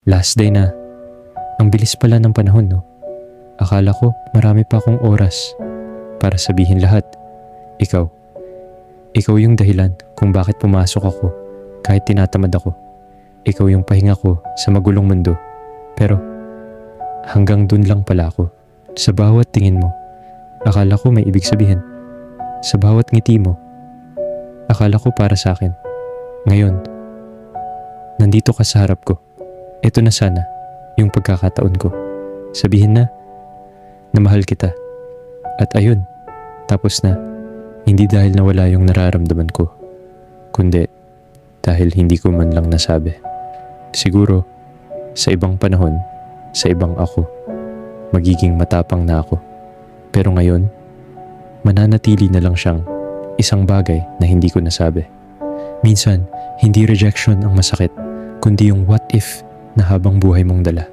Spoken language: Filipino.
Last day na. Ang bilis pala ng panahon, no? Akala ko marami pa akong oras para sabihin lahat. Ikaw. Ikaw yung dahilan kung bakit pumasok ako kahit tinatamad ako. Ikaw yung pahinga ko sa magulong mundo. Pero hanggang dun lang pala ako. Sa bawat tingin mo, akala ko may ibig sabihin. Sa bawat ngiti mo, akala ko para sa akin. Ngayon, nandito ka sa harap ko. Ito na sana yung pagkakataon ko. Sabihin na mahal kita. At ayun, tapos na. Hindi dahil nawala yung nararamdaman ko, kundi dahil hindi ko man lang nasabi. Siguro, sa ibang panahon, sa ibang ako, magiging matapang na ako. Pero ngayon, mananatili na lang siyang isang bagay na hindi ko nasabi. Minsan, hindi rejection ang masakit, kundi yung what if na habang buhay mong dala.